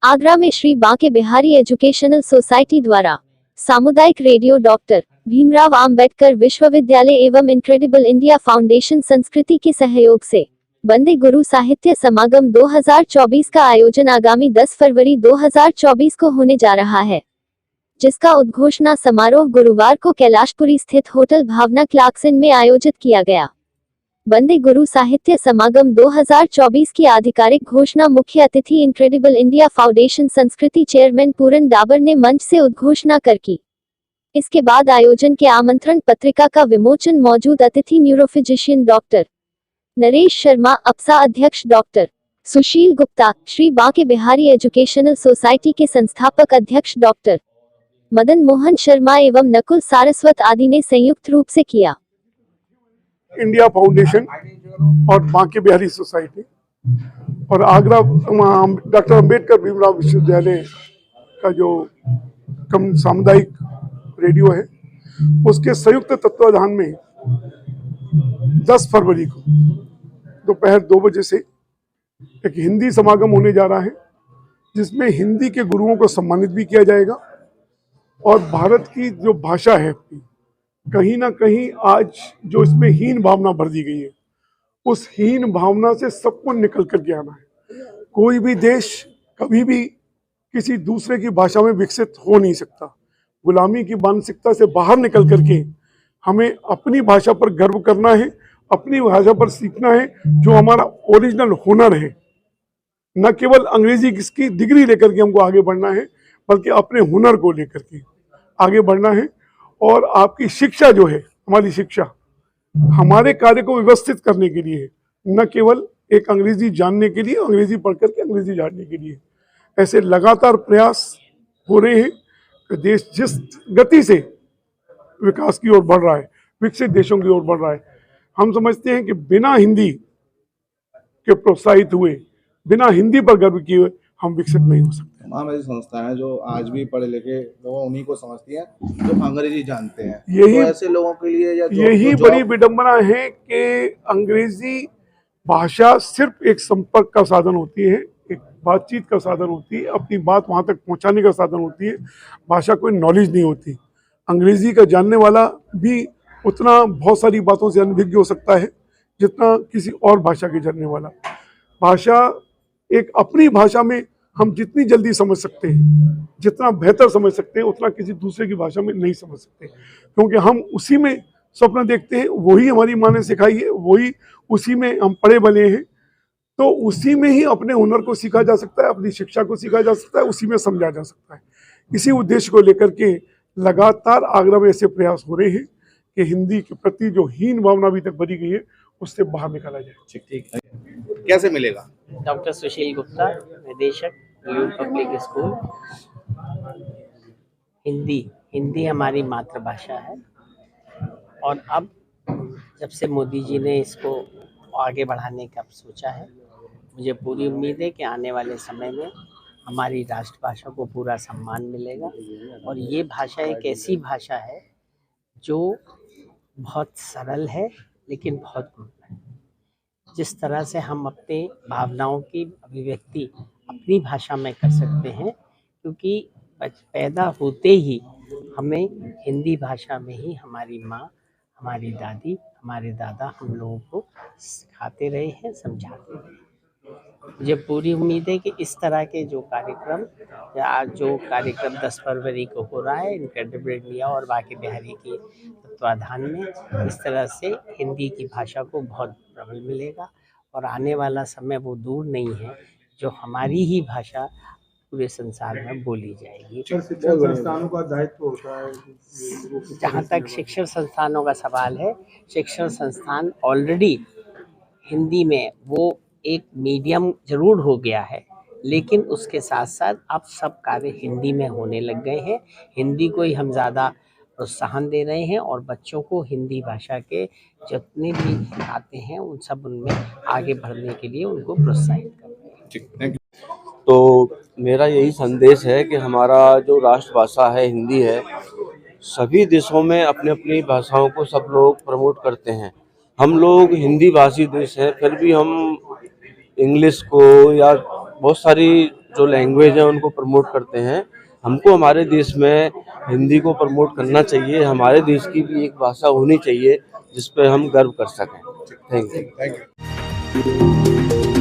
आगरा में Shri Banke Bihari educational society द्वारा सामुदायिक रेडियो डॉक्टर भीमराव अंबेडकर विश्वविद्यालय एवं इनक्रेडिबल इंडिया फाउंडेशन संस्कृति के सहयोग से वंदे गुरु साहित्य समागम 2024 का आयोजन आगामी 10 फरवरी 2024 को होने जा रहा है, जिसका उद्घोषणा समारोह गुरुवार को कैलाशपुरी स्थित होटल भावना क्लार्कसन में आयोजित किया गया। वंदे गुरु साहित्य समागम 2024 की आधिकारिक घोषणा मुख्य अतिथि इनक्रेडिबल इंडिया फाउंडेशन संस्कृति चेयरमैन पूरन डाबर ने मंच से उद्घोषणा कर की। इसके बाद आयोजन के आमंत्रण पत्रिका का विमोचन मौजूद अतिथि न्यूरोफिजिशियन डॉक्टर नरेश शर्मा, अप्सा अध्यक्ष डॉक्टर सुशील गुप्ता, श्री बांके बिहारी एजुकेशनल सोसाइटी के संस्थापक अध्यक्ष डॉक्टर मदन मोहन शर्मा एवं नकुल सारस्वत आदि ने संयुक्त रूप से किया। इंडिया फाउंडेशन और बांके बिहारी सोसाइटी और आगरा डॉक्टर अंबेडकर भीमराव विश्वविद्यालय का जो सामुदायिक रेडियो है, उसके संयुक्त तत्वाधान में 10 फरवरी को दोपहर 2 बजे से एक हिंदी समागम होने जा रहा है, जिसमें हिंदी के गुरुओं को सम्मानित भी किया जाएगा और भारत की जो भाषा है, कहीं ना कहीं आज जो इसमें हीन भावना भर दी गई है, उस हीन भावना से सबको निकल कर के आना है। कोई भी देश कभी भी किसी दूसरे की भाषा में विकसित हो नहीं सकता। गुलामी की मानसिकता से बाहर निकल करके हमें अपनी भाषा पर गर्व करना है, अपनी भाषा पर सीखना है, जो हमारा ओरिजिनल हुनर है। न केवल अंग्रेजी की डिग्री लेकर के हमको आगे बढ़ना है, बल्कि अपने हुनर को लेकर के आगे बढ़ना है। और आपकी शिक्षा जो है, हमारी शिक्षा हमारे कार्य को व्यवस्थित करने के लिए है, न केवल एक अंग्रेजी जानने के लिए, अंग्रेजी पढ़ करके अंग्रेजी जानने के लिए। ऐसे लगातार प्रयास हो रहे हैं कि देश जिस गति से विकास की ओर बढ़ रहा है, विकसित देशों की ओर बढ़ रहा है, हम समझते हैं कि बिना हिंदी के प्रोत्साहित हुए, बिना हिंदी पर गर्व किए हुए हम विकसित नहीं हो सकते। तमाम ऐसी संस्थाएं हैं जो आज भी पढ़े लिखे लोग उन्हीं को समझती हैं जो अंग्रेजी जानते हैं। यही तो ऐसे लोगों के लिए यही बड़ी विडंबना है कि अंग्रेजी भाषा सिर्फ एक संपर्क का साधन होती है, एक बातचीत का साधन होती है, अपनी बात वहां तक पहुंचाने का साधन होती है। भाषा कोई नॉलेज नहीं होती। अंग्रेजी का जानने वाला भी उतना बहुत सारी बातों से अनभिज्ञ हो सकता है जितना किसी और भाषा के जानने वाला। भाषा एक अपनी भाषा में हम जितनी जल्दी समझ सकते हैं, जितना बेहतर समझ सकते हैं, उतना किसी दूसरे की भाषा में नहीं समझ सकते, क्योंकि हम उसी में स्वप्न देखते हैं, वही हमारी माँ ने सिखाई है, वही उसी में हम पढ़े बने हैं। तो उसी में ही अपने हुनर को सीखा जा सकता है, अपनी शिक्षा को सीखा जा सकता है, उसी में समझा जा सकता है। इसी उद्देश्य को लेकर के लगातार आगरा में ऐसे प्रयास हो रहे हैं कि हिंदी के प्रति जो हीन भावना अभी तक भरी गई है, उससे बाहर निकाला जाए। ठीक है, कैसे मिलेगा? डॉक्टर सुशील गुप्ता, निदेशक न्यू पब्लिक स्कूल। हिंदी हमारी मातृभाषा है और अब जब से मोदी जी ने इसको आगे बढ़ाने का सोचा है, मुझे पूरी उम्मीद है कि आने वाले समय में हमारी राष्ट्रभाषा को पूरा सम्मान मिलेगा। और ये भाषा एक ऐसी भाषा है जो बहुत सरल है लेकिन बहुत गूढ़ है। जिस तरह से हम अपने भावनाओं की अभिव्यक्ति अपनी भाषा में कर सकते हैं, क्योंकि पैदा होते ही हमें हिंदी भाषा में ही हमारी माँ, हमारी दादी, हमारे दादा हम लोगों को सिखाते रहे हैं, समझाते रहे हैं। मुझे पूरी उम्मीद है कि इस तरह के जो कार्यक्रम 10 फरवरी को हो रहा है इनक्रेडिबल इंडिया और बांके बिहारी के तत्वाधान में, इस तरह से हिंदी की भाषा को बहुत प्रबल मिलेगा और आने वाला समय वो दूर नहीं है जो हमारी ही भाषा पूरे संसार में बोली जाएगी। शिक्षण संस्थानों का दायित्व होता है। जहाँ तक शिक्षण संस्थानों का सवाल है, शिक्षण संस्थान ऑलरेडी हिंदी में वो एक मीडियम जरूर हो गया है, लेकिन उसके साथ साथ अब सब कार्य हिंदी में होने लग गए हैं। हिंदी को ही हम ज़्यादा प्रोत्साहन दे रहे हैं और बच्चों को हिंदी भाषा के जितने भी आते हैं उन सब उनमें आगे बढ़ने के लिए उनको प्रोत्साहित कर रहे हैं। ठीक, थैंक यू। तो मेरा यही संदेश है कि हमारा जो राष्ट्रभाषा है हिंदी है, सभी देशों में अपनी अपनी भाषाओं को सब लोग प्रमोट करते हैं। हम लोग हिंदी भाषी देश हैं, फिर भी हम इंग्लिश को या बहुत सारी जो लैंग्वेज है उनको प्रमोट करते हैं। हमको हमारे देश में हिंदी को प्रमोट करना चाहिए। हमारे देश की भी एक भाषा होनी चाहिए जिस पे हम गर्व कर सकें। Thank you.